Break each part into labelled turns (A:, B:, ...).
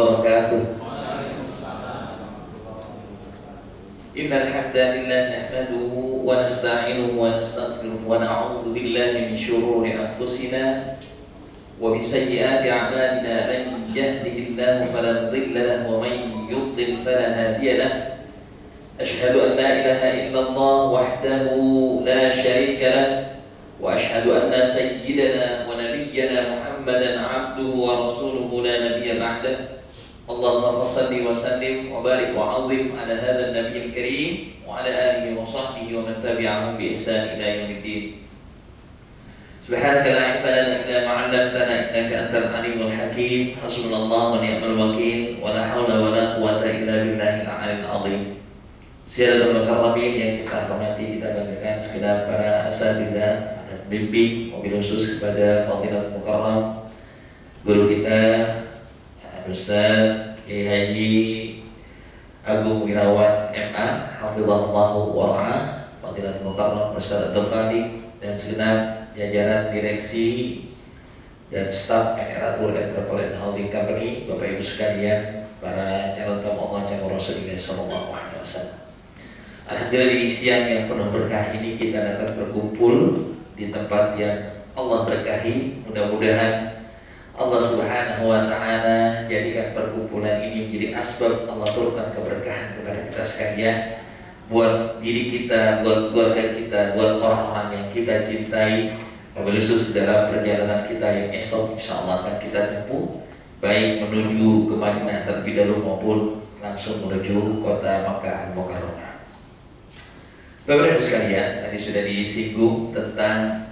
A: wabarakatuh. Innal hamdalillah nahmaduhu wa nasta'inuhu wa nastaghfiruh wa na'udzu billahi min shururi anfusina wa min sayyiati a'malina. Man yahdihillahu fala mudilla lahu wa man yudlil fala hadiya lahu. Ashhadu an la ilaha illallah wahdahu la syarika lahu wa ashhadu anna sayyidana wa nabiyyana Muhammadan abduhu wa rasuluhu la nabiyya ba'dah. Allahumma fassalli wa sallim wa barik wa 'azzim ala hadzal nabiyil karim wa ala alihi wa sahbihi wa man tabi'ahum bi ihsan ila yaumiddin. Subhanaka la ilma lana illa ma 'allamtana innaka antal alimul hakim. Hasbunallahu wa ni'mal wakeel wa la haula wa la quwwata illa billahil 'aliyyil 'azim. Sayyidul mukarramin yang kita hormati, kita banggakan segenap para asatidzah dan pembimbing, wabil khusus kepada Fadilatul Mukarram guru kita Ustaz Kiai Haji Agung Wirawan MA hafizahullahu wa ra'ah, Fadilatul Mukarram Ustaz Abdul Qadir dan segenap jajaran direksi dan staf Emiratul Enterprise Holding Company, Bapak Ibu sekalian, para calon tamu Allah, calon Rasulullah sallallahu alaihi wasallam. Alhamdulillah, di siang yang penuh berkah ini kita dapat berkumpul di tempat yang Allah berkahi. Mudah-mudahan Allah Subhanahu wa ta'ala jadikan perkumpulan ini menjadi asbab Allah turunkan keberkahan kepada kita sekalian, buat diri kita, buat keluarga kita, buat orang-orang yang kita cintai, wabil khusus dalam perjalanan kita yang esok insyaallah akan kita tempuh, baik menuju ke Madinah terlebih dahulu maupun langsung menuju kota Makkah Al-Mukarramah. Bapak Ibu sekalian, tadi sudah disinggung tentang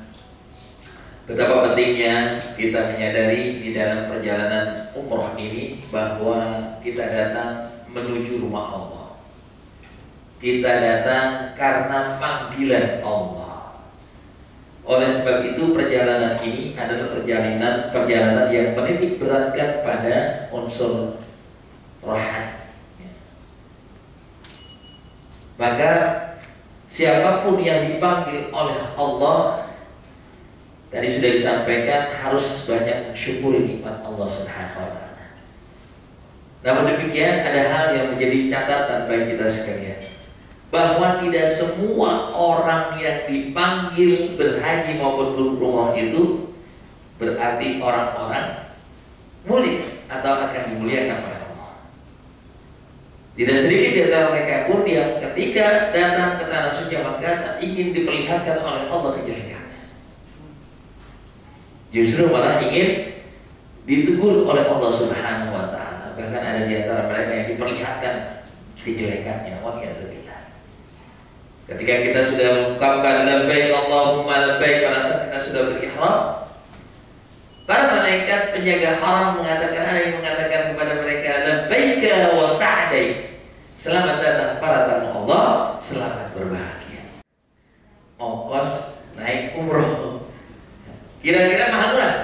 A: betapa pentingnya kita menyadari di dalam perjalanan umroh ini bahwa kita datang menuju rumah Allah. Kita datang karena panggilan Allah. Oleh sebab itu perjalanan ini adalah perjalanan yang menitik beratkan pada unsur rohani. Maka siapapun yang dipanggil oleh Allah, tadi sudah disampaikan, harus banyak mensyukuri nikmat Allah Subhanahu wa ta'ala. Namun demikian, ada hal yang menjadi catatan bagi kita sekalian, bahwa tidak semua orang yang dipanggil berhaji maupun berumrah itu berarti orang-orang mulia atau akan dimuliakan oleh Allah. Tidak sedikit di antara mereka pun yang ketika datang ke tanah suci maka ingin diperlihatkan oleh Allah kejelekan. Justru malah ingin ditegur oleh Allah Subhanahu wa ta'ala. Bahkan ada di antara mereka yang diperlihatkan kejelekannya. Waliyadzubillah. Ketika kita sudah mengungkapkan labbaik Allahumma labbaik, pada saat kita sudah berihram, para malaikat penjaga haram mengatakan, ada yang mengatakan kepada mereka, labbaika wa sa'daik, selamat datang para tamu Allah, selamat berbahagia. Ongkos naik umroh kira-kira mahal murah?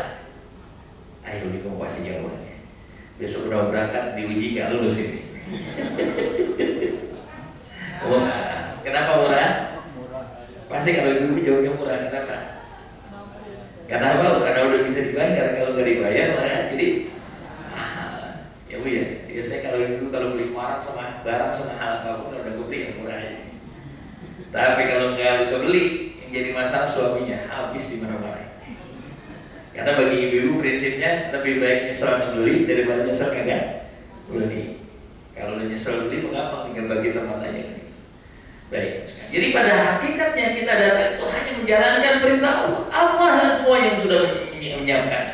A: Ayo dikong pasti jawabannya. Besok udah berangkat diuji gak lulus ini. Murah. Kenapa murah? Pasti kalau dulu jawabnya murah. Kenapa? Karena apa? Karena udah bisa dibayar. Kalau nggak dibayar malah jadi mahal. Ya Bu ya. Biasanya kalau beli barang sama hal apapun udah kebeli yang murah aja. Tapi kalau nggak kebeli, yang jadi masalah suaminya habis di mana-mana. Karena bagi ibu-ibu prinsipnya lebih baik nyesel membeli daripada nyesel kagak beli. Kalau udah nyesel beli mengapa, tinggal bagi teman aja. Baik. Jadi pada hakikatnya kita datang itu hanya menjalankan perintah Allah. Allah semua yang sudah menyiapkan.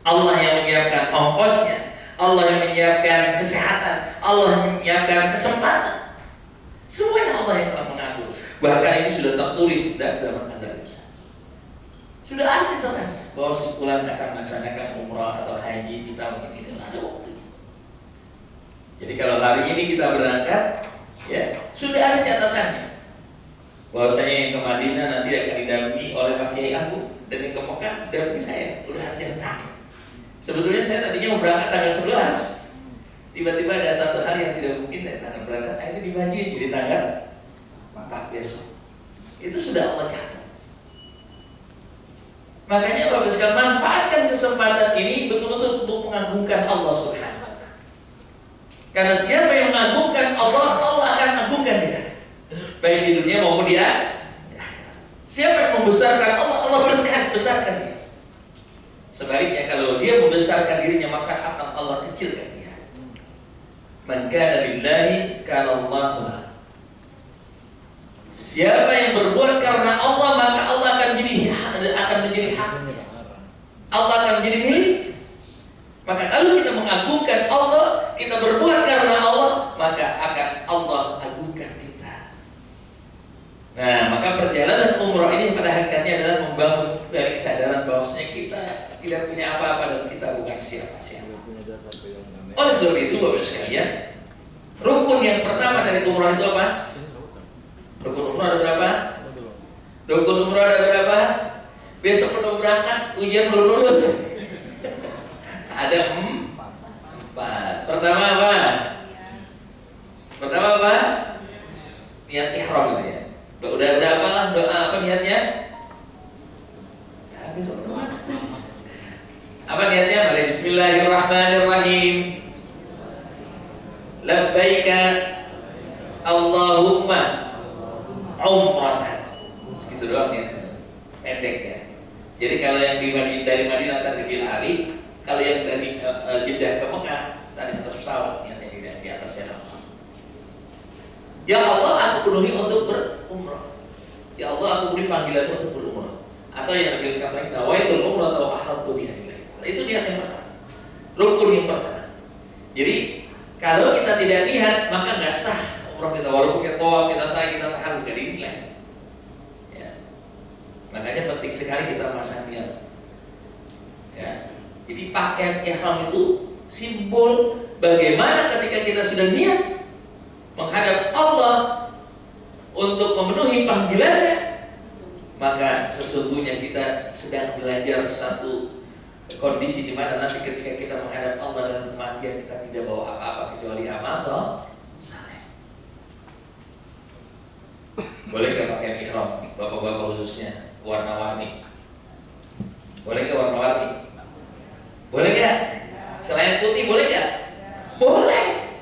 A: Allah yang menyiapkan ongkosnya, Allah yang menyiapkan kesehatan, Allah yang menyiapkan kesempatan. Semuanya Allah yang telah mengatur. Bahkan ini sudah tertulis dalam azal. Sudah ada catatan bahwa si fulan akan melaksanakan umrah atau haji di tahun ini, ada waktu. Jadi kalau hari ini kita berangkat, ya sudah ada catatannya. Bahwasanya yang ke Madinah nanti akan didampingi oleh Pak Kiai Agung, dan yang ke Mekah dampingi saya. Udah ada catatannya. Sebetulnya saya tadinya mau berangkat tanggal 11. Tiba-tiba ada satu hal yang tidak mungkin dari tanggal berangkat, akhirnya dimajuin jadi tanggal 4 besok. Itu sudah Allah catat. Makanya Bapak sekalian, manfaatkan kesempatan ini betul-betul untuk mengagungkan Allah Subhanahu wa Ta'ala. Karena siapa yang mengagungkan Allah, Allah akan mengagungkan dia, baik di dunia maupun di akhirat. Siapa yang membesarkan Allah, Allah besarkan dia. Sebaliknya kalau dia membesarkan dirinya, maka akan Allah kecilkan dia. Man kana lillahi kana Allahu lahu. Siapa yang berbuat karena Allah, maka Allah akan menjadi hak. Allah akan menjadi milik. Maka kalau kita mengagungkan Allah, kita berbuat karena Allah, maka akan Allah agungkan kita. Nah, maka perjalanan umrah ini pada hakikatnya adalah membangun dari kesadaran bahwasanya kita tidak punya apa-apa dan kita bukan siapa-siapa. Oleh sebab itu, Bapak sekalian, rukun yang pertama dari umrah itu apa? Rukun umrah ada berapa? Rukun umrah ada berapa? Besok udah berangkat, ujian belum lulus. Ada 4. Pertama apa? Pertama apa? Niat ihram gitu ya. Udah apa lah doa apa niatnya? Ya, besok udah berangkat. Apa niatnya? Bismillahirrahmanirrahim. Labbaika Allahumma umratan. Segitu doang ya. Pendek ya. Jadi kalau yang dari Madinah tadi hari, kalau yang dari Jeddah ke Mekah tadi atas pesawat, niatnya di atasnya apa? Ya Allah, aku penuhi untuk berumrah. Ya Allah, aku beri panggilan untuk berumrah. Atau yang dilengkapi lagi, nawaitul umrah atau ahramtu biha lillahi. Itu niat yang pertama. Rukun yang pertama. Jadi kalau kita tidak niat, maka nggak sah umrah kita. Walaupun kita tawaf, kita sa'i, kita tahan, nggak dinilai. Makanya penting sekali kita masang niat. Ya. Jadi pakaian ihram itu simbol bagaimana ketika kita sudah niat menghadap Allah untuk memenuhi panggilannya, maka sesungguhnya kita sedang belajar satu kondisi di mana nanti ketika kita menghadap Allah dan kematian kita tidak bawa apa-apa kecuali amal saleh. Boleh gak pakaian ihram bapak-bapak khususnya warna-warni? Boleh gak warna-warni? Boleh gak? Selain putih boleh gak? Boleh.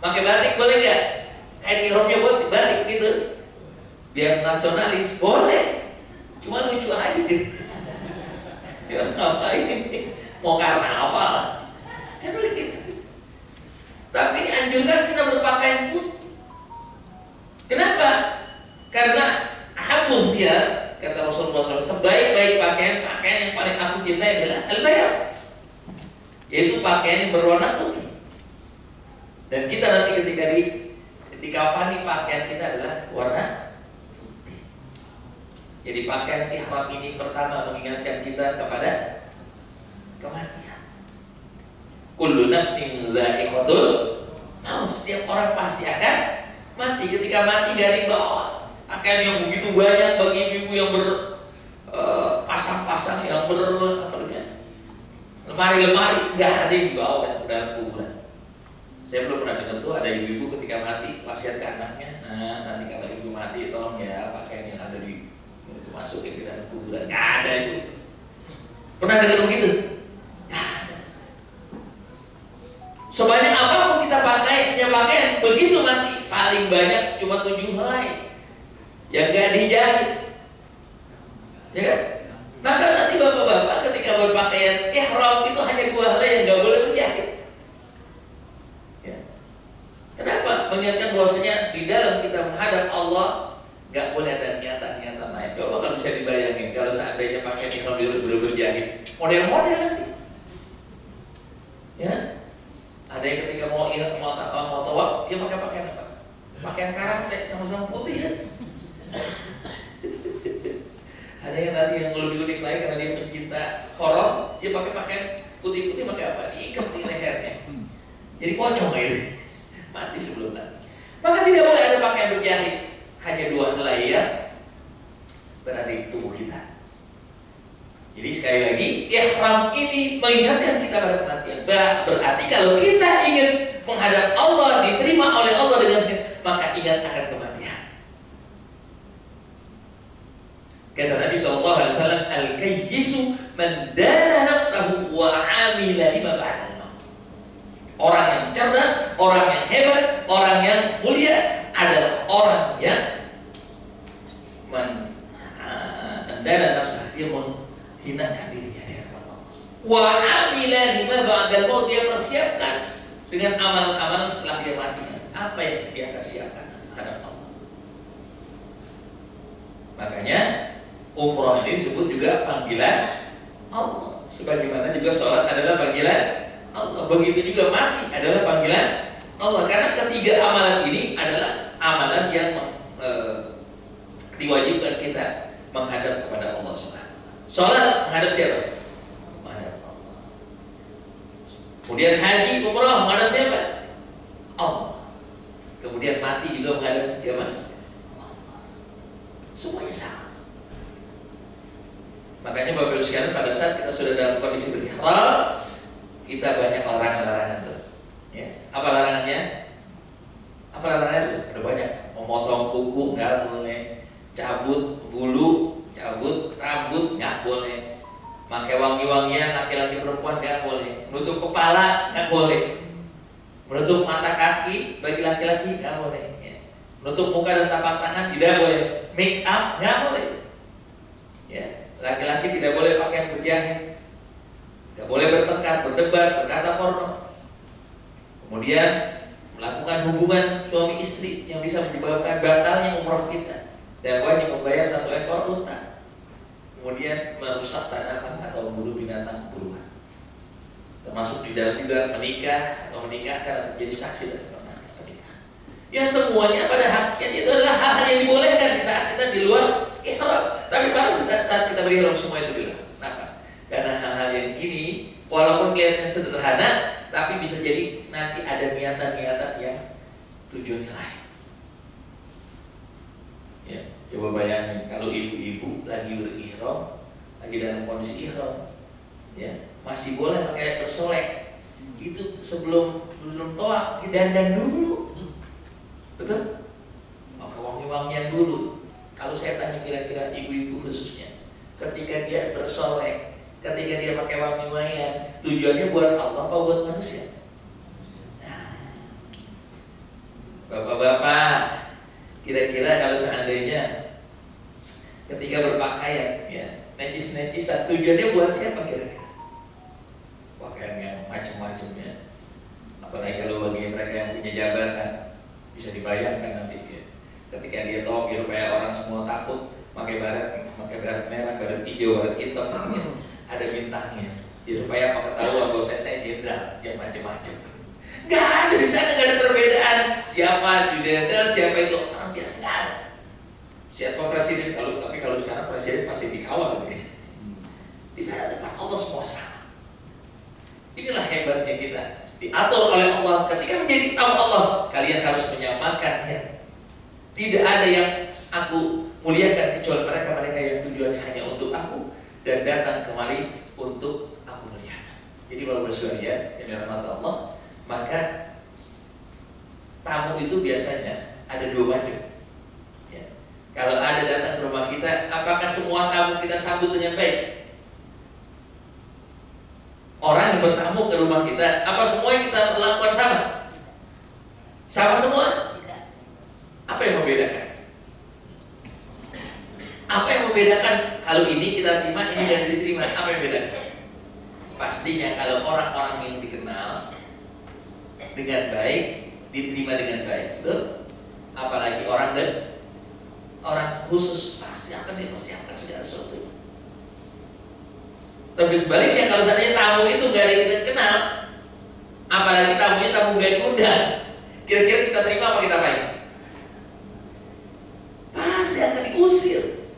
A: Pakai batik boleh gak? Kain ihramnya buat balik gitu, biar nasionalis. Boleh. Cuma lucu aja gitu. Ya ngapain? Mau karnaval? Kan begitu. Tapi ini anjurkan kita berpakaian putih. Kenapa? Karena habus dia, kata Rasulullah SAW, sebaik-baik pakaian yang paling aku cintai adalah al-bayad, yaitu pakaian yang berwarna putih. Dan kita nanti ketika dikafani, pakaian kita adalah warna putih. Jadi pakaian ihram ini pertama mengingatkan kita kepada kematian. Kullu nafsin dha'iqatul maut. Setiap orang pasti akan mati. Ketika mati dari bawah, pakaian yang begitu banyak bagi ibu-ibu yang berpasang-pasang, yang lemari-lemari, nggak ada yang dibawa dalam kuburan. Saya belum pernah dengar tuh ada ibu-ibu ketika mati wasiat ke anaknya, nah nanti kalau ibu mati tolong ya pakaian yang ada di itu masukin ke dalam kuburan. Nggak ada itu. Pernah dengar begitu? Nggak ada. Sebanyak apapun kita pakaian begitu mati paling banyak cuma 7 helai yang nggak dijahit, ya kan? Maka nanti bapak-bapak ketika berpakaian ihram itu hanya 2 helai yang nggak boleh berjahit. Ya. Kenapa? Mengingatkan bahwasanya di dalam kita menghadap Allah nggak boleh ada niatan-niatan lain. Coba kalau bisa dibayangin kalau seandainya pakaian ihram benar-benar berjahit, model-model nanti. Ya. Ada yang ketika mau tawaf dia pakai pakaian apa? Pakaian karate sama-sama putih ya. Ada yang tadi yang lebih unik lagi karena dia pencinta horor, dia pakai pakaian putih-putih, pakai apa? Diikat di lehernya. Jadi pocong gitu. Mati sebelum mati. Maka tidak boleh ada pakaian berjahit, hanya 2 helai ya. Berada di tubuh kita. Jadi sekali lagi, ihram ini mengingatkan kita pada kematian. Berarti kalau kita ingin menghadap Allah, diterima oleh Allah dengan sendiri, maka ingat akan kematian. Kata Nabi SAW, al-kayyisu man dana nafsahu wa amila lima ba'dal maut. Orang yang cerdas, orang yang hebat, orang yang mulia adalah orang yang mendana nafsah, dia menghinakan dirinya di hadapan Allah. Wa amila lima ba'dal maut, dia persiapkan dengan amalan-amalan setelah dia mati. Apa yang dia akan siapkan menghadap Allah. Makanya umroh ini disebut juga panggilan Allah. Sebagaimana juga sholat adalah panggilan Allah, begitu juga mati adalah panggilan Allah. Karena ketiga amalan ini adalah amalan yang diwajibkan kita menghadap kepada Allah SWT. Sholat menghadap siapa? Menghadap Allah. Kemudian haji, umrah menghadap siapa? Allah. Kemudian mati juga menghadap siapa? Allah. Semuanya sama. Makanya Bapak Ibu sekalian, pada saat kita sudah dalam kondisi berihram, kita banyak larangan-larangan tuh. Ya. Apa larangannya? Apa larangannya tuh? Ada banyak. Memotong kuku nggak boleh, cabut bulu, cabut rambut nggak boleh, pakai wangi-wangian laki-laki perempuan nggak boleh, menutup kepala nggak boleh, menutup mata kaki bagi laki-laki nggak boleh, ya. Menutup muka dan tapak tangan tidak boleh, make up nggak boleh, ya. Laki-laki tidak boleh pakaian berjahit, tidak boleh bertengkar, berdebat, berkata porno. Kemudian melakukan hubungan suami istri yang bisa menyebabkan batalnya umroh kita, dan wajib membayar 1 ekor unta. Kemudian merusak tanaman atau membunuh binatang buruan. Termasuk di dalam juga menikah atau menikahkan atau menjadi saksi dari pernikahan. Ya semuanya pada hakikatnya itu adalah hal-hal yang dibolehkan di saat kita di luar ihram. Tapi pada saat kita berihram semua itu dilarang. Kenapa? Karena hal-hal yang ini walaupun kelihatannya sederhana, tapi bisa jadi nanti ada niatan-niatan yang tujuannya lain. Ya, coba bayangin kalau ibu-ibu lagi berihram, lagi dalam kondisi ihram, ya masih boleh pakai bersolek. Itu sebelum tawaf didandan dulu, betul? Pakai wangi-wangian dulu. Kalau saya tanya kira-kira ibu-ibu khususnya, ketika dia bersolek, ketika dia pakai wangi-wangian, tujuannya buat Allah apa buat manusia? Nah, bapak-bapak, kira-kira kalau seandainya ketika berpakaian, ya necis-necisan, tujuannya buat siapa kira-kira? Pakaian yang macam-macam ya. Apalagi kalau bagi mereka yang punya jabatan, bisa dibayangkan nanti ya. Ketika dia tahu supaya orang semua takut, pakai baret merah, baret hijau, baret hitam, ya. Ada bintangnya. Jadi supaya apa ketahuan bahwa saya jenderal, yang macam-macam. Gak ada di sana, gak ada perbedaan. Siapa jenderal, siapa itu orang biasa, gak ada. Siapa presiden, tapi kalau sekarang presiden pasti dikawal gitu ya. Di sana depan Allah semua sama. Inilah hebatnya kita. Diatur oleh Allah. Ketika menjadi tamu Allah, kalian harus menyamakannya. Tidak ada yang aku muliakan kecuali mereka yang tujuannya hanya untuk aku dan datang kemari untuk aku muliakan. Jadi Bapak sekalian yang dirahmati Allah, maka tamu itu biasanya ada 2 macam. Ya. Kalau ada datang ke rumah kita, apakah semua tamu kita sambut dengan baik? Orang yang bertamu ke rumah kita, apa semuanya kita lakukan sama? Sama semua? Apa yang membedakan? Apa yang membedakan kalau ini kita terima, ini tidak diterima? Apa yang membedakan? Pastinya kalau orang-orang yang dikenal dengan baik, diterima dengan baik, betul? Apalagi orang khusus pasti akan dipersiapkan segala sesuatu. Tapi sebaliknya kalau seandainya tamu itu gak ada kita kenal, apalagi tamunya tamu gak diundang, kira-kira kita terima apa kita baik? Pasti akan diusir,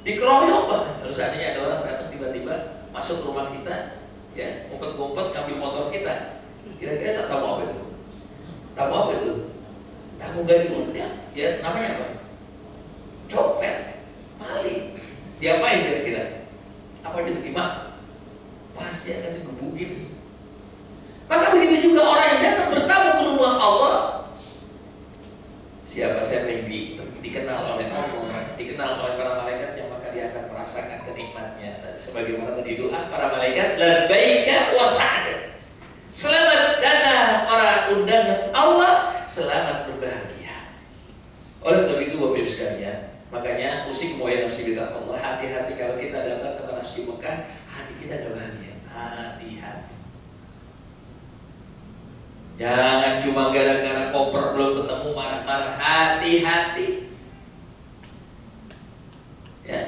A: dikeroyok bahkan. Kalau seandainya ada orang datang tiba-tiba masuk ke rumah kita, ya ngumpet-ngumpet ngambil motor kita, kira-kira tak tahu apa itu? Tahu apa itu? Tamu gak diundang, ya namanya apa? Copet, maling. Diapain kira-kira? Apa diterima? Pasti akan digebukin. Maka begitu juga orang yang datang bertamu ke rumah Allah. Siapa yang dikenal oleh Allah, dikenal oleh para malaikat, yang maka dia akan merasakan kenikmatnya. Sebagaimana tadi doa para malaikat, labbaika Jangan cuma gara-gara koper belum ketemu marah-marah. Hati-hati. Ya.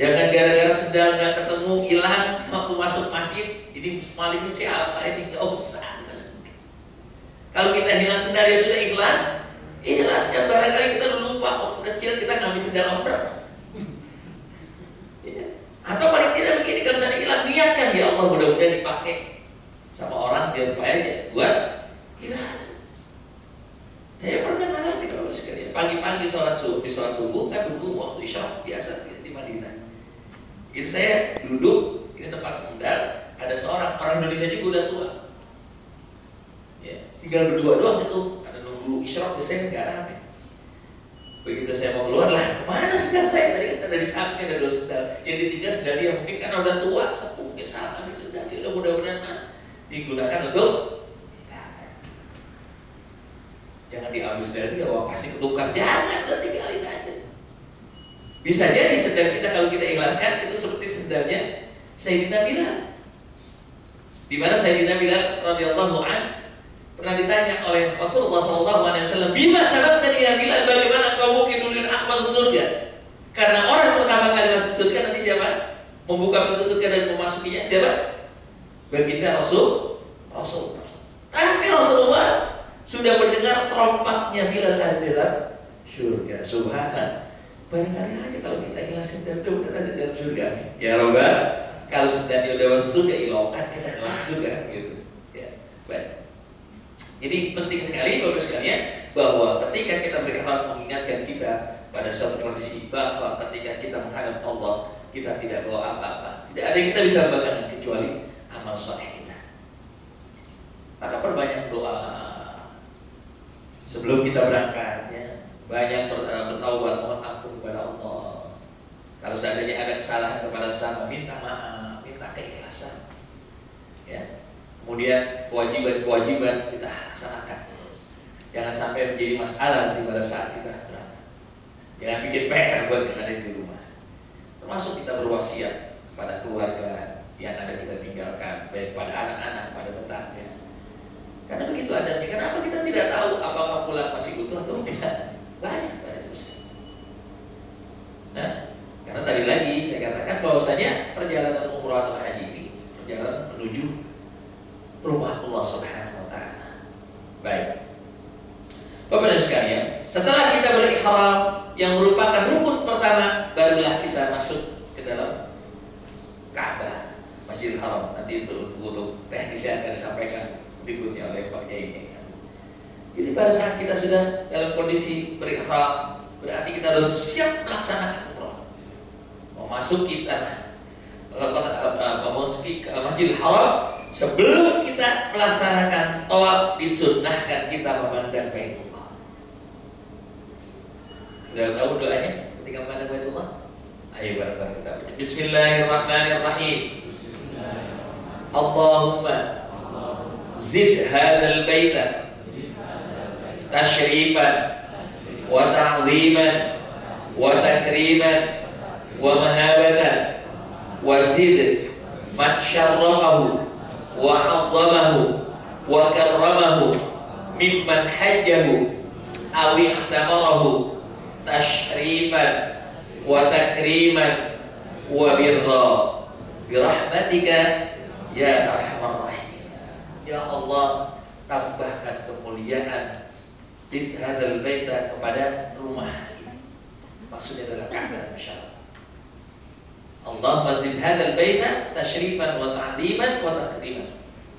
A: Jangan gara-gara sendal nggak ketemu hilang waktu masuk masjid. Ini malingnya siapa? Ini nggak usah. Kalau kita hilang sendal ya sudah ikhlas. Ikhlaskan, barangkali kita lupa waktu kecil kita ngambil sendal order. Ya. Atau paling tidak begini, kalau saya hilang, niatkan ya Allah mudah-mudahan dipakai sama orang biar aja buat ibadah. Saya pernah ngalamin kalau sekalian pagi-pagi sholat subuh kan dulu waktu isya biasa di Madinah. Itu saya duduk, ini tempat sendal, ada seorang orang Indonesia juga udah tua. Ya, tinggal berdua doang itu, ada nunggu isya biasanya nggak rame. Begitu saya mau keluar lah, mana sendal saya tadi kan dari samping ada 2 sendal, yang ditinggal sendal dia mungkin karena udah tua, sepuh mungkin salah ambil sendal dia, udah mudah-mudahan digunakan untuk jangan diambil dari dia, wah pasti ketukar, jangan, udah tinggalin aja. Bisa jadi sendal kita kalau kita ikhlaskan itu seperti sendalnya Sayyidina Bilal. Di mana Sayyidina Bilal radhiyallahu an pernah ditanya oleh Rasulullah SAW, bima sababta ya Bilal, bagaimana kau mungkin duluin aku masuk surga? Karena orang pertama kali masuk surga nanti siapa? Membuka pintu surga dan memasukinya siapa? Baginda Rasul. Tapi Rasulullah sudah mendengar trompaknya Bilal ada dalam surga. Subhanallah. Barangkali aja kalau kita ikhlasin dan mudah ada dalam surga. Ya Rabbal, kalau sudah dia udah masuk surga, ilahkan kita masuk surga gitu. Ya, baik. Jadi penting sekali Bapak sekalian bahwa ketika kita berkata mengingatkan kita pada suatu kondisi bahwa ketika kita menghadap Allah kita tidak bawa apa-apa, tidak ada yang kita bisa banggakan kecuali amal soleh kita. Maka perbanyak doa sebelum kita berangkat, ya. Banyak bertaubat, mohon ampun kepada Allah. Kalau seandainya ada kesalahan kepada sama, minta maaf, minta keikhlasan. Ya. Kemudian kewajiban kita laksanakan. Jangan sampai menjadi masalah pada saat kita berangkat. Jangan bikin PR buat yang ada di rumah. Termasuk kita berwasiat pada keluarga yang ada kita tinggalkan, baik pada anak-anak, pada tetangga. Karena begitu adanya. Kenapa kita tidak tahu apakah pulang masih utuh atau tidak? Banyak dosa. Nah, karena tadi lagi saya katakan bahwasanya perjalanan umrah atau haji ini perjalanan menuju rumah Allah Subhanahu wa taala. Baik. Bapak dan sekalian, setelah kita berihram yang merupakan rukun pertama, barulah kita masuk ke dalam Ka'bah, Masjidil Haram. Nanti untuk teknisnya akan disampaikan berikutnya oleh Pak Kiai ini. Jadi pada saat kita sudah dalam kondisi berihram, berarti kita harus siap melaksanakan umrah. Memasuki tanah memasuki Masjidil Haram. Sebelum kita melaksanakan tawaf, disunnahkan kita memandang Baitullah. Sudah tahu doanya ketika memandang Baitullah? Ayo bareng-bareng kita baca. Bismillahirrahmanirrahim. Allahumma zid hadzal baita tashrifan wa ta'ziman wa takriman wa mahabatan wa zid man syarrafahu wa 'azzamahu wa karramahu mimman hajjahu aw i'tamarahu tashrifan wa takriman wa birra birahmatika ya arhamar rahimin. Ya Allah, tambahkan kemuliaan zid hadzal baita kepada rumah ini. Maksudnya adalah Ka'bah, masyaallah. Allahumma zid hadzal baita tashrifan wa ta'ziman wa takriman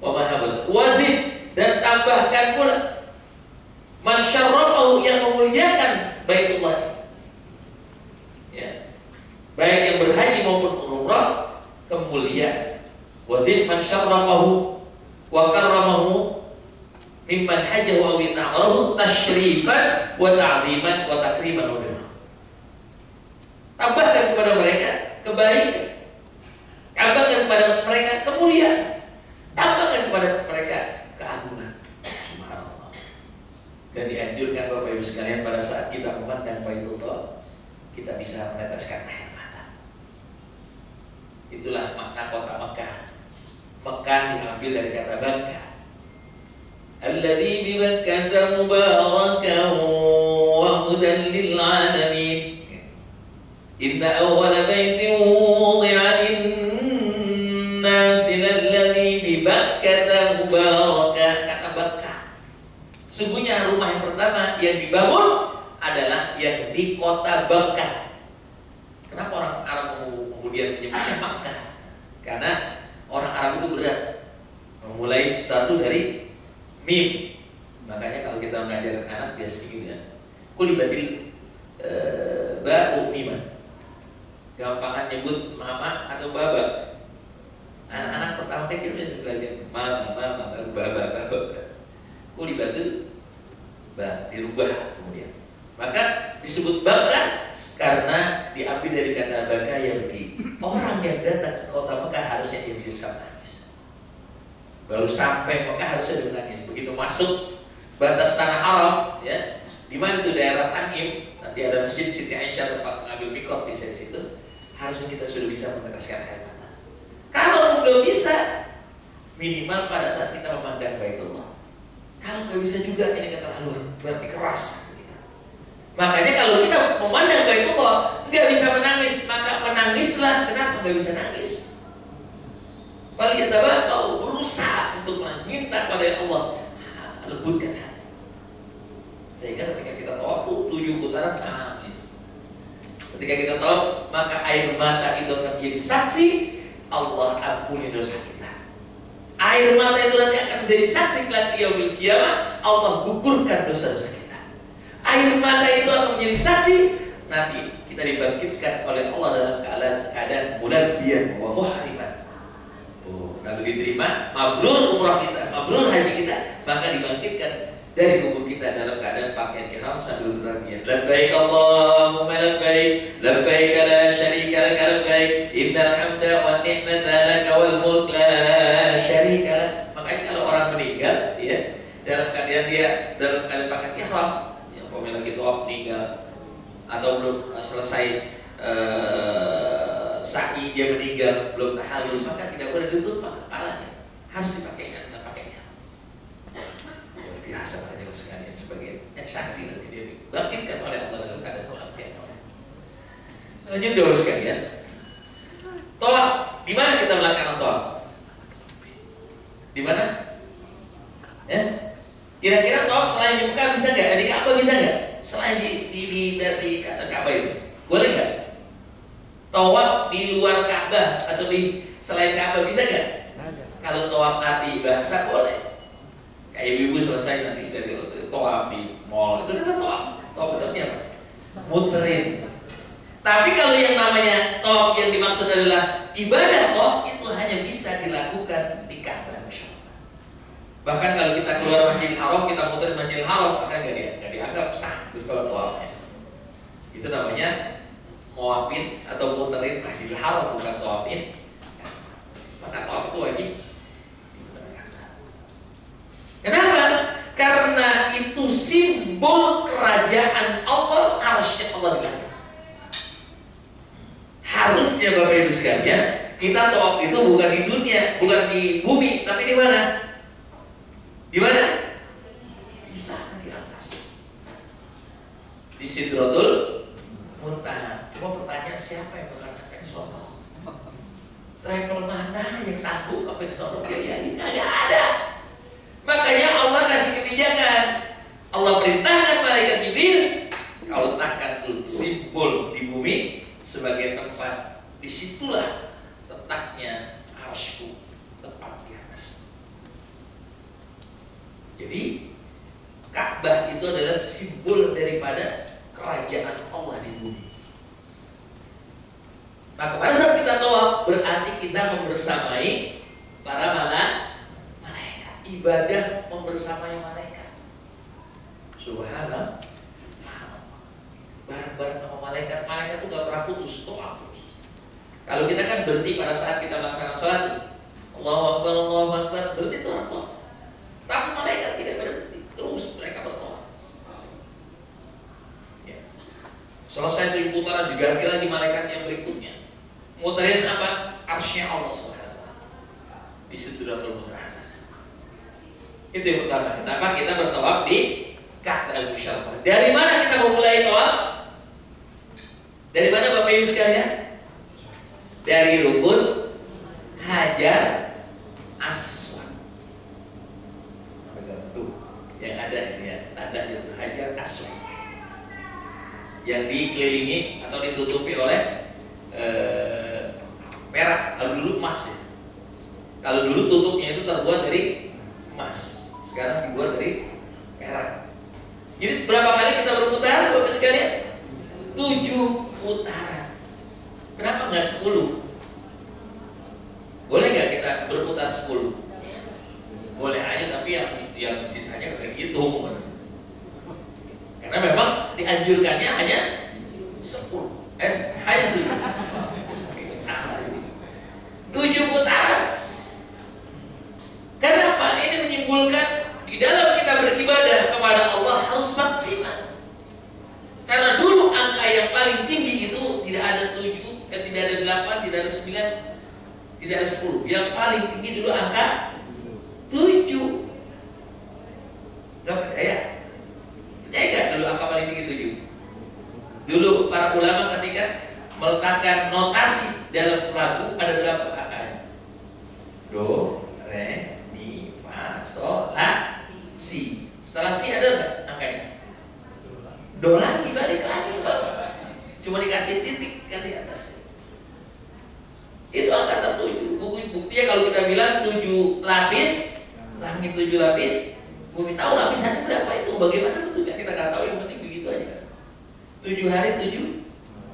A: wa mahabatan. Wazid, dan tambahkan pula man syarrafahu, yang memuliakan Baitullah. Ya. Baik yang berhaji maupun umrah, kemuliaan. Wazid man syarrafahu wa karramahu mimman hajjahu aw ta'amarahu tashrifan wa ta'ziman wa takriman wa birra. Tambahkan kepada mereka kebaikan, tambahkan kepada mereka kemuliaan, tambahkan kepada mereka keagungan. Subhanallah. Dan dianjurkan Bapak Ibu sekalian pada saat kita memandang Baitullah, kita bisa meneteskan air mata. Itulah makna kota Mekah. Mekah diambil dari kata bangga. alladzi bi Makkah mubarakan wa hudan lil alamin. Inna awwala baitin wudi'a lin-nasi alladzi bi Makkah mubarakan. Kata Makkah, sungguhnya rumah yang pertama yang dibangun adalah yang di kota Makkah. Kenapa orang Arab kemudian menyebutnya Makkah? Karena orang Arab itu berat memulai sesuatu dari mim. Makanya kalau kita mengajarkan anak biasa gitu ya, kulibatil ba'u miman. Gampangan nyebut mama atau baba. Anak-anak pertama kecil biasa belajar mama, baru baba. Kulibatil ba dirubah kemudian. Maka disebut Makkah karena diambil dari kata baka yang di orang yang datang ke kota Mekah harusnya dia bisa menangis. Baru sampai Mekah harusnya dia menangis. Begitu masuk batas tanah haram, ya, di mana itu daerah Tanim, nanti ada masjid Siti Aisyah tempat mengambil mikot bisa di situ. Harusnya kita sudah bisa meneteskan air mata. Kalau belum bisa, minimal pada saat kita memandang Baitullah. Kalau nggak bisa juga ini keterlaluan, berarti keras. Makanya kalau kita memandang Baitullah nggak bisa menangis, maka menangislah. Kenapa nggak bisa nangis? Paling kita mau berusaha untuk menangis, minta pada Allah, lembutkan hati. Sehingga ketika kita tawaf 7 putaran nangis. Ketika kita tawaf, maka air mata itu akan menjadi saksi Allah ampuni dosa kita. Air mata itu nanti akan menjadi saksi kelak di yaumil qiyamah, Allah gugurkan dosa-dosa kita. Air mata itu akan menjadi saksi nanti kita dibangkitkan oleh Allah dalam keadaan bulan biar wa muhriman. Lalu diterima mabrur umrah kita, mabrur haji kita, maka dibangkitkan dari kubur kita dalam keadaan pakaian ihram sambil berlarian. Labbaik Allahumma labbaik, labbaik la syarika lak labbaik, innal hamda wan ni'mata lak wal mulk la syarika lak. Makanya kalau orang meninggal ya dalam keadaan pakaian ihram, umpamanya lagi tawaf meninggal atau belum selesai sa'i dia meninggal, belum tahallul, maka tidak boleh ditutup kepalanya, harus dipakaikan dengan pakaiannya. Luar biasa makanya sekalian sebagai saksi nanti dia dibangkitkan oleh Allah dalam keadaan kematian. Selanjutnya sekalian, tawaf di mana kita melakukan tawaf? Di mana? Ya? Kira-kira tawaf selain di Mekah bisa nggak? Di Ka'bah bisa nggak? Selain di Ka'bah itu, boleh nggak? Tawaf di luar Ka'bah atau di selain Ka'bah bisa nggak? Kalau tawaf hati bahasa boleh. Kayak ibu selesai nanti dari tawaf di mall itu namanya tawaf. Tawaf itu apa? Muterin. Tapi kalau yang namanya tawaf yang dimaksud adalah ibadah tawaf itu hanya bisa dilakukan di Ka'bah. Bahkan kalau kita keluar Masjidil Haram, kita muter Masjidil Haram, maka nggak dianggap sah terus kalau tawafnya. Itu namanya mawafin atau muterin Masjidil Haram, bukan tawafin. Maka tawaf itu wajib. Kenapa? Karena itu simbol kerajaan Allah, harusnya Allah di langit. Harusnya Bapak Ibu sekalian, kita tawaf itu bukan di dunia, bukan di bumi, tapi di mana? Di mana? Di sana di atas. Di Sidratul Muntaha. Cuma pertanyaan siapa yang bakal sampai ke sono? Travel mana yang sanggup sampai ke sono biayain? Nggak ada. Makanya Allah kasih kebijakan. Allah perintahkan malaikat Jibril kalau letakkan tuh simbol di bumi sebagai tempat, disitulah letaknya arsy-Ku, tempat di atas. Jadi Ka'bah itu adalah simbol daripada kerajaan Allah di bumi. Maka pada saat kita tawaf berarti kita membersamai para malaikat, ibadah membersamai malaikat. Subhanallah. Bareng-bareng sama malaikat, malaikat itu gak pernah putus, tawaf. Kalau kita kan berhenti pada saat kita melaksanakan sholat, Allahu Akbar, berhenti itu orang tawaf. Tapi malaikat tidak berhenti, terus mereka bertawaf. Ya. Selesai dari putaran, diganti lagi malaikat yang berikutnya. Muterin apa? Arsy-nya Allah SWT di Sidratul Muntaha. Itu yang pertama. Kenapa kita bertawaf di Ka'bah Musyarrafah? Dari mana kita memulai tawaf? Dari mana Bapak Ibu sekalian? Dari rukun Hajar Aswad. Yang ada ini ya, tandanya itu Hajar Aswad. Yang dikelilingi atau ditutupi oleh perak. Kalau dulu emas ya. Kalau dulu tutupnya itu terbuat dari emas, sekarang dibuat dari perak. Jadi berapa kali kita berputar Bapak sekalian? 7 putaran. Kenapa nggak 10? Boleh nggak kita berputar 10? Boleh aja, tapi yang sisanya nggak dihitung. Karena memang dianjurkannya hanya 10. Hanya 7 putaran. Kenapa? Ini menyimpulkan di dalam kita beribadah kepada Allah harus maksimal. Karena dulu angka yang paling tinggi itu tidak ada 7, tidak ada 8, tidak ada 9, tidak ada 10. Yang paling tinggi dulu angka 7. Gak percaya? Percaya gak dulu angka paling tinggi 7? Dulu para ulama ketika meletakkan notasi dalam lagu ada berapa angkanya? Do, re, mi, fa, sol, la, si. Setelah si ada nggak angkanya? Do lagi, balik lagi Bapak. Cuma dikasih titik kan di atas. Itu angka tertuju. Buktinya kalau kita bilang 7 lapis, langit 7 lapis, bumi tahu lapisannya berapa itu? Bagaimana bentuknya kita nggak tahu, yang penting begitu aja. 7 hari 7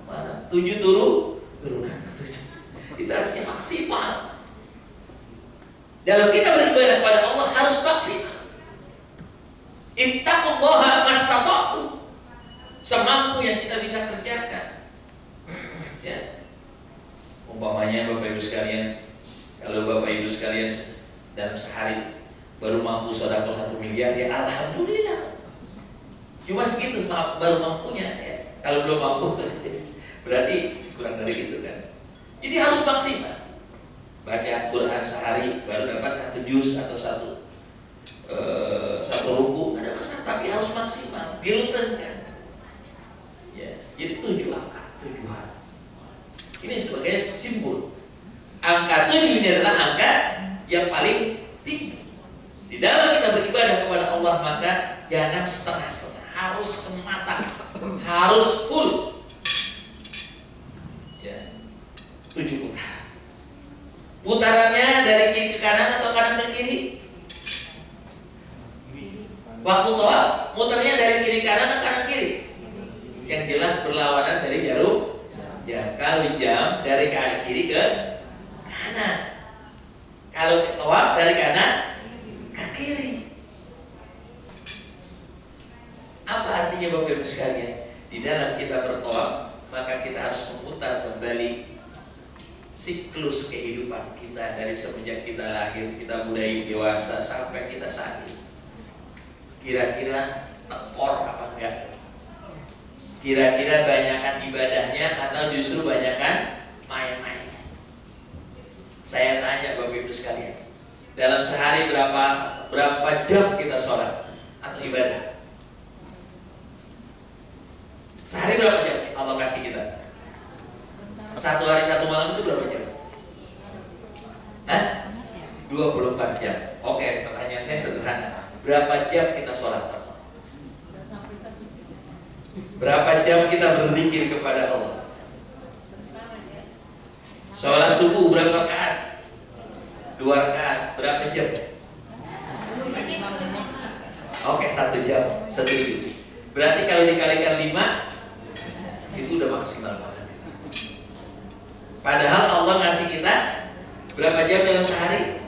A: malam, 7 turunan 7. Itu artinya maksimal. Dalam kita beribadah kepada Allah harus maksimal. Ittaqullaha mastata'tu, semampu yang kita bisa kerjakan. Ya. Umpamanya Bapak Ibu sekalian, kalau Bapak Ibu sekalian dalam sehari baru mampu sedekah 1 miliar, ya alhamdulillah. Cuma segitu baru mampunya ya. Kalau belum mampu berarti kurang dari itu kan. Jadi harus maksimal. Baca Quran sehari baru dapat 1 juz atau satu ruku, ada masalah, tapi harus maksimal, dirutinkan. Ya, jadi 7 angka, 7 hari. Ini sebagai simbol. Angka 7 ini adalah angka yang paling tinggi. Di dalam kita beribadah kepada Allah, maka jangan setengah-setengah, harus semata, harus full. Ya, 7 putaran. Putarannya dari kiri ke kanan atau kanan ke kiri? Waktu tawaf, muternya dari kiri kanan atau kanan kiri? Yang jelas berlawanan dari jarum jam. Kalau jam dari kanan kiri ke kanan. Kalau tawaf dari kanan ke kiri. Apa artinya Bapak Ibu sekalian? Di dalam kita bertawaf, maka kita harus memutar kembali siklus kehidupan kita dari semenjak kita lahir, kita mulai dewasa sampai kita sakit. Kira-kira tekor apa enggak? Kira-kira banyakan ibadahnya atau justru banyakan main-main? Saya tanya Bapak Ibu sekalian, dalam sehari berapa jam kita sholat atau ibadah? Sehari berapa jam Allah kasih kita? 1 hari 1 malam itu berapa jam? Hah? 24 jam. Oke, pertanyaan saya sederhana. Berapa jam kita sholat? Berapa jam kita berzikir kepada Allah? Sholat subuh berapa rakaat? 2 rakaat. Berapa jam? Oke, 1 jam. Setuju. Berarti kalau dikalikan 5, itu udah maksimal banget. Padahal Allah ngasih kita berapa jam dalam sehari?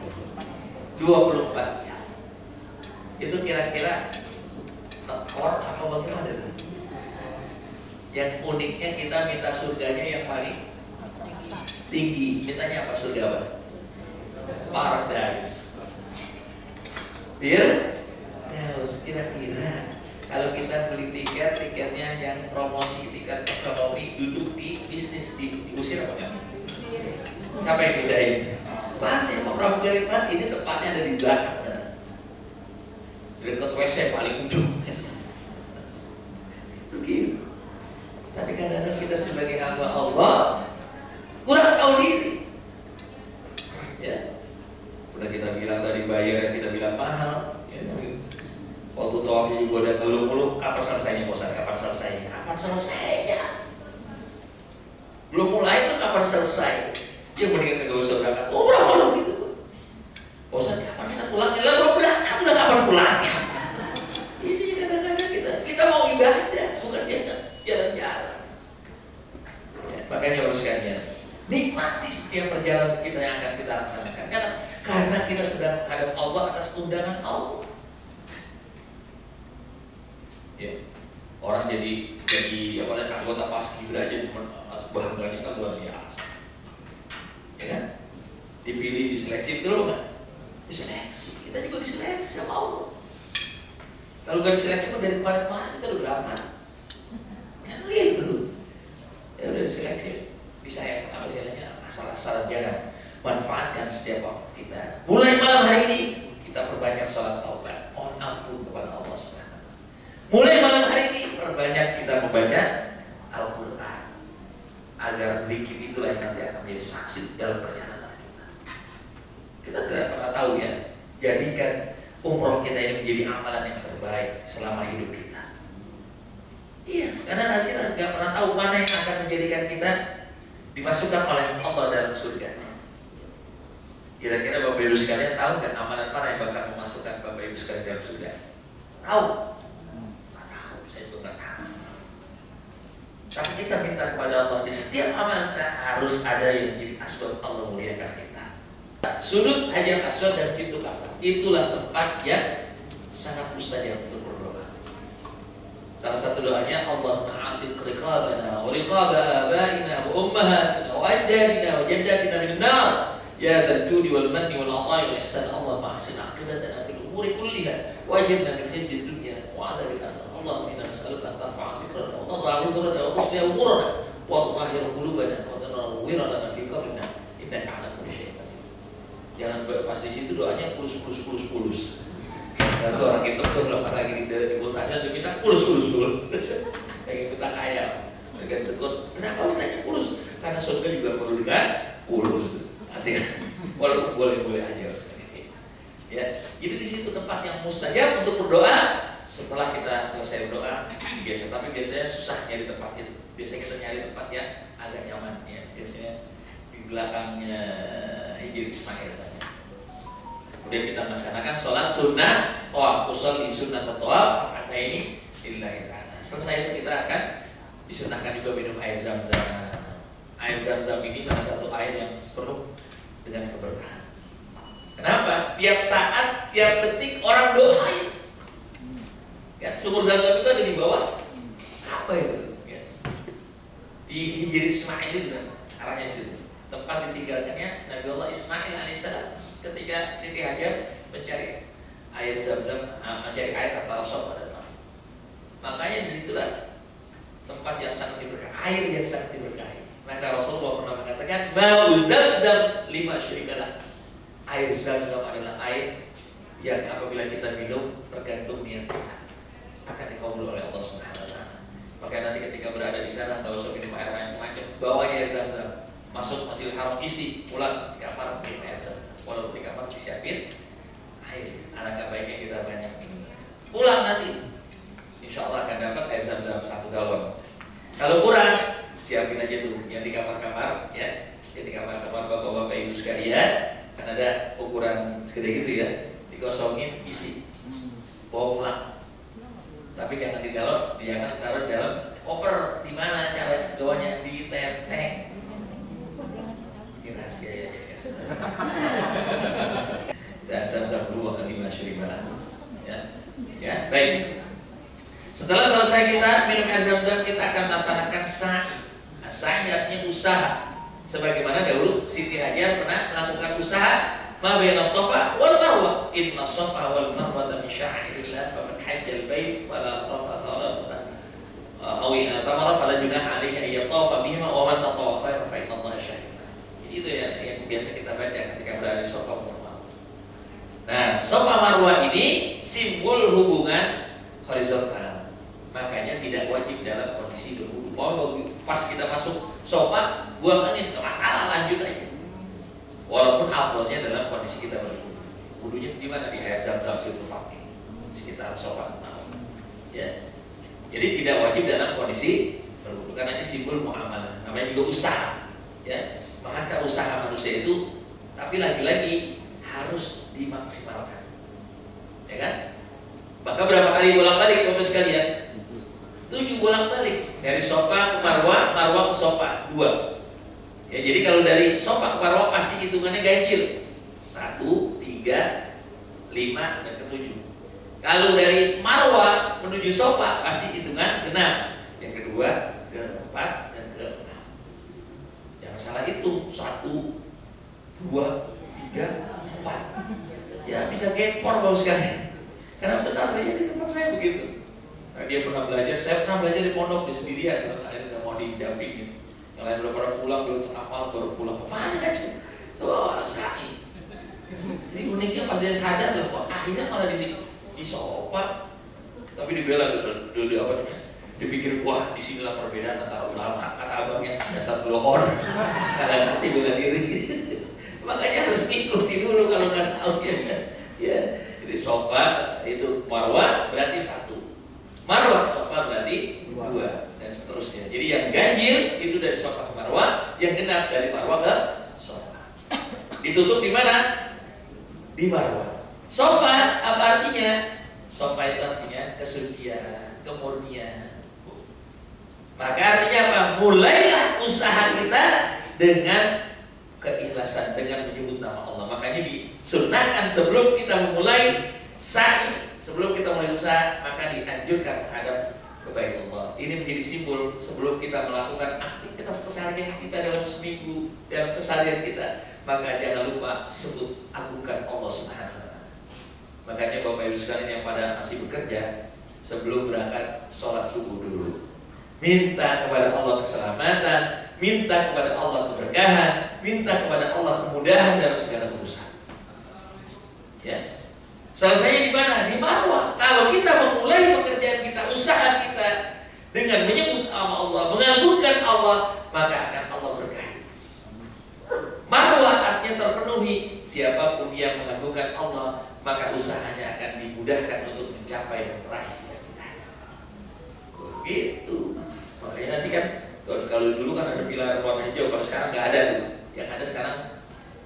A: 24 jam. Itu kira-kira tekor apa bagaimana itu? Yang uniknya kita minta surganya yang paling tinggi. Mintanya apa surga apa? Paradise. Firdaus. Kira-kira kalau kita beli tiketnya yang promosi, tiket ekonomi, duduk di bisnis, diusir apa enggak? Siapa yang bedain? Pasti mau pramugari pagi, ini tempatnya ada di belakang. bayar yang kita bilang mahal. Ya, waktu tawaf juga udah ngeluh-ngeluh, kapan selesainya bosan? Kapan selesainya? Kapan selesainya? Belum mulai tuh kapan selesai? Dia mendingan kagak usah berangkat umrah kalau gitu. Bosan kapan kita pulangnya? Lalu kalau berangkat udah kapan pulangnya? Ini kadang-kadang kita mau ibadah, bukan jalan-jalan. Ya, makanya harus sekalian, nikmati setiap perjalanan kita yang akan kita laksanakan. Karena kita sedang menghadap Allah atas undangan Allah. Ya, orang jadi anggota paskibra jadi bahangannya kan luar biasa. Ya kan? Dipilih, diseleksi, betul kan? Diseleksi, kita juga diseleksi sama Allah. Kalau gak diseleksi dari kemarin-kemarin kita udah berangkat. Kan gitu. Ya udah diseleksi, bisa ya apa istilahnya, asal-asalan jangan manfaatkan setiap waktu kita. Mulai malam hari ini kita perbanyak sholat taubat, mohon ampun kepada Allah Subhanahu. Mulai malam hari ini perbanyak kita membaca Al-Quran, agar zikir itulah yang nanti akan menjadi saksi dalam perjalanan kita. Kita tidak pernah tahu ya, jadikan umroh kita ini menjadi amalan yang terbaik selama hidup kita. Iya, karena nanti kita nggak pernah tahu mana yang akan menjadikan kita dimasukkan oleh Allah dalam surga. Kira-kira Bapak Ibu sekalian tahu nggak amalan mana yang bakal memasukkan Bapak Ibu sekalian dalam surga? Tahu? Nggak tahu, saya juga nggak tahu. Tapi kita minta kepada Allah di setiap amalan kita harus ada yang jadi asbab Allah muliakan kita. Sudut Hajar Aswad dan pintu Ka'bah itulah tempat yang sangat mustajab untuk berdoa. Salah satu doanya, Allahumma a'tiq riqabana wa riqaba abaina wa ummahatina wa ajdadina wa jaddatina minan nar ya dzal judi wal manni wal 'ata'i wal ihsan. Allahumma ahsin 'aqibatana fil umuri kulliha wa ajirna min khizyid dunya wa 'adzabil akhirah. Allahumma inna nas'aluka an tarfa'a dhikrana wa tadha'a wizrana wa tusliha umurana wa tutahhira qulubana wa tanawwira lana fi qabrina innaka 'ala kulli syai'in qadir. Jangan pas di situ doanya pulus. Nah, itu orang itu tuh lepas lagi di multazam dia minta pulus. Pengen minta kaya. Mereka tekun. Kenapa mintanya pulus? Karena surga juga perlu dengan pulus. Artinya walaupun boleh aja ya. Jadi di situ tempat yang mustajab untuk berdoa. Setelah kita selesai berdoa, biasanya susah nyari tempat itu. Biasanya kita nyari tempat yang agak nyaman ya. Biasanya di belakangnya Hijri Ismail tadi. Kemudian kita melaksanakan sholat sunnah tawaf, usul di sunnah tawaf kata ini lillahi ta'ala. Selesai itu kita akan disunahkan juga minum air zam-zam. Air zam-zam ini salah satu air yang penuh dengan keberkahan. Kenapa? Tiap saat, tiap detik orang doain. Ya, sumur zam-zam itu ada di bawah. Apa itu? Ya. Di Hijri Ismail itu kan arahnya situ. Tempat ditinggalkannya Nabi Allah Ismail alaihissalam ketika Siti Hajar mencari air zam-zam, mencari air antara Safa dan Marwah. Makanya disitulah tempat yang sangat diberkahi, air yang sangat diberkahi. Maka Rasulullah pernah mengatakan, "Mau zam-zam lima syurikalah." Air zam-zam adalah air yang apabila kita minum tergantung niat kita akan dikabul oleh Allah Subhanahu wa taala. Maka nanti ketika berada di sana enggak usah minum air macam-macam, bawa air zam-zam. Masuk Masjidil Haram isi, pulang di kamar minum air zam-zam. Walaupun di kamar disiapin air, alangkah baiknya kita banyak minum. Pulang nanti, insya Allah akan dapat air zam-zam 1 galon. Kalau kurang, siapin aja tuh yang di kamar-kamar, ya, yang di kamar-kamar bapak-bapak ibu sekalian, kan ada ukuran segede gitu ya, dikosongin, isi, bawa pulang. Tapi jangan di dalam, jangan taruh di dalam koper. Di mana cara doanya? Di tenteng. Ini rahasia ya. Dan zam-zam dulu akan dimasyuribalah. Ya, baik. Setelah selesai kita minum air zam-zam, kita akan melaksanakan sa'i. Sa'i artinya usaha. Sebagaimana dahulu Siti Hajar pernah melakukan usaha ma baina Safa wal Marwah. Inna Safa wal Marwah min sya'airillah faman hajjal bait wala rafatha aw tamara fala junaha alaihi ay yatawafa bihima wa man tatawafa fa inna Allah syahid. Itu ya yang biasa kita baca ketika berada di Safa Marwah. Nah, Safa Marwah ini simbol hubungan horizontal. Makanya tidak wajib dalam kondisi berwudu. Pas kita masuk Safa, buang angin, ke masalah, lanjut aja. Walaupun afdalnya dalam kondisi kita berwudu. wudunya di mana? Di air zam-zam situ pakai sekitar sofa. Ya. Jadi tidak wajib dalam kondisi berwudu karena ini simbol muamalah. Namanya juga usaha. Ya. Maka usaha manusia itu, tapi lagi-lagi harus dimaksimalkan. Ya kan? Maka berapa kali bolak-balik Bapak sekalian? 7 bolak-balik dari sofa ke marwah, marwah ke sofa 2. Ya, jadi kalau dari sofa ke marwah pasti hitungannya ganjil 1, 3, 5 dan ke-7. Kalau dari marwah menuju sofa pasti hitungan genap. Yang kedua ke-4 dan ke-6. Jangan salah hitung 1, 2, 3, 4. Ya bisa gempor Bapak sekalian. Karena benar terjadi di tempat saya begitu. Nah, dia pernah belajar, saya pernah belajar di pondok di sendirian, akhirnya nggak mau didampingin. Yang lain udah pada pulang, dia amal baru pulang. Kemana aja? So, sa'i. Jadi uniknya pas dia sadar, kok akhirnya malah di sofa. Tapi dibela dulu apa namanya? Dipikir, wah disinilah perbedaan antara ulama. Kata abangnya dasar blokon. Kagak ngerti bela diri. Makanya harus ikuti dulu kalau nggak tahu ya. Ya, jadi sofa itu marwah berarti 1. Marwah ke sofa berarti 2 dan seterusnya. Jadi yang ganjil itu dari sofa ke marwah, yang genap dari marwah ke sofa. Ditutup di mana? Di marwah. Sofa apa artinya? Sofa itu artinya kesucian, kemurnian. Maka artinya apa? Mulailah usaha kita dengan keikhlasan, dengan menyebut nama Allah. Makanya disunnahkan sebelum kita memulai sa'i, sebelum kita mulai usaha, maka dianjurkan menghadap ke Baitullah. Ini menjadi simbol sebelum kita melakukan aktivitas keseharian kita dalam seminggu, dalam keseharian kita, maka jangan lupa sebut agungkan Allah Subhanahu wa Ta'ala. Makanya Bapak Ibu sekalian yang pada masih bekerja, sebelum berangkat sholat subuh dulu, minta kepada Allah keselamatan, minta kepada Allah keberkahan, minta kepada Allah kemudahan dalam segala urusan. Ya. Selesainya di mana? Di marwah. Kalau kita memulai pekerjaan kita, usaha kita dengan menyebut nama Allah, mengagungkan Allah, maka akan Allah berkahi. Marwah artinya terpenuhi. Siapapun yang mengagungkan Allah, maka usahanya akan dimudahkan untuk mencapai dan meraih cita-citanya. Begitu. Makanya nanti kan kalau dulu kan ada pilar warna hijau, kalau sekarang nggak ada tuh. Yang ada sekarang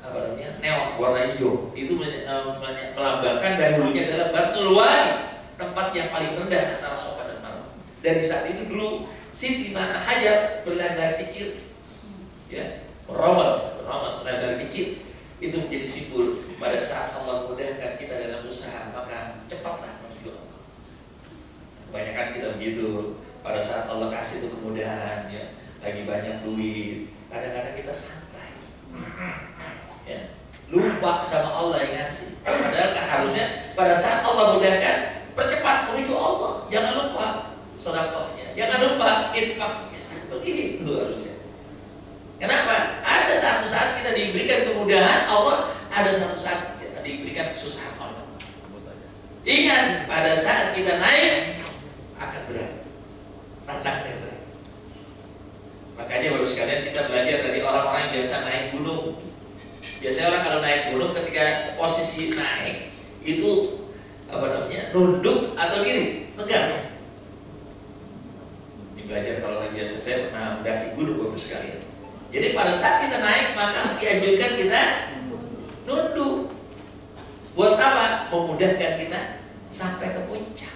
A: apa namanya, neon warna hijau. Itu melambangkan dahulunya adalah Batul Wadi, tempat yang paling rendah antara sofa dan marwah. Dan di saat itu dulu Siti Hajar berlandar kecil, ya, beramal berlandar kecil. Itu menjadi simbol pada saat Allah mudahkan kita dalam usaha, maka cepatlah menuju Allah. Kebanyakan kita begitu. Pada saat Allah kasih itu kemudahan, ya, lagi banyak duit, kadang-kadang kita santai, ya, lupa sama Allah yang ngasih. Padahal harusnya pada saat Allah mudahkan, percepat menuju Allah. Jangan lupa sedekahnya, jangan lupa infaknya. Begitu harusnya. Kenapa? Ada satu saat kita diberikan kemudahan Allah, ada satu saat kita diberikan kesusahan Allah. Ingat, pada saat kita naik akan berat. Tantangnya berat. Makanya Bapak sekalian, kita belajar dari orang-orang yang biasa naik gunung. Biasanya orang kalau naik gunung, ketika posisi naik itu apa namanya, nunduk atau diri, tegak. Ini belajar kalau orang biasa, saya pernah mendaki gunung Bapak sekalian. Jadi pada saat kita naik, maka dianjurkan kita nunduk. Buat apa? Memudahkan kita sampai ke puncak.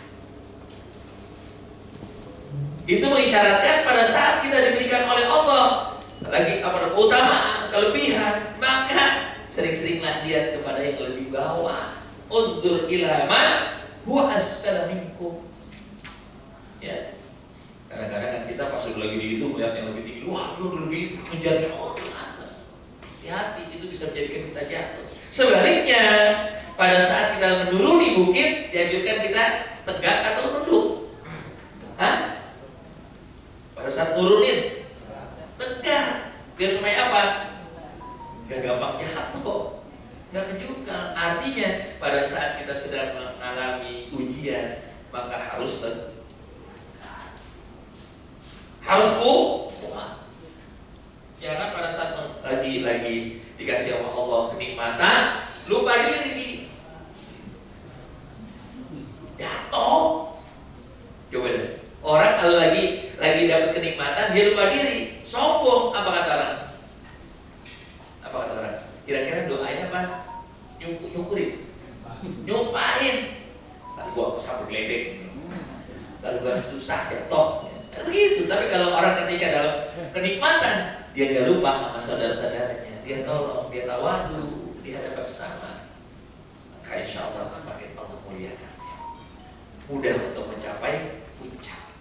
A: Itu mengisyaratkan pada saat kita diberikan oleh Allah lagi apa keutamaan, kelebihan, maka sering-seringlah lihat kepada yang lebih bawah. Undur ila man huwa asfala minkum. Ya. Kadang-kadang kan kita pas lagi di itu melihat yang lebih tinggi, wah lu lebih menjarnya orang atas. Hati-hati, itu bisa menjadikan kita jatuh. Sebaliknya, pada saat kita menuruni bukit, dianjurkan kita tegak atau nunduk. Hah? Pada saat turunin tegak, biar supaya apa? Gak gampang jatuh, gak kejungkal. Artinya pada saat kita sedang mengalami ujian, maka harus kuat. Ya kan, pada saat lagi dikasih sama Allah kenikmatan, lupa diri, dia lupa diri, sombong. Apa kata orang? Apa kata orang? Kira-kira doain apa? Nyukurin, nyumpahin. Tadi gua kesabut ledek, tadi gua susah jatuh. Kan begitu. Tapi kalau orang ketika dalam kenikmatan, dia nggak lupa sama saudara-saudaranya, dia tolong, dia tawadu di hadapan sama. Maka insya Allah semakin Allah muliakan, mudah untuk mencapai puncak.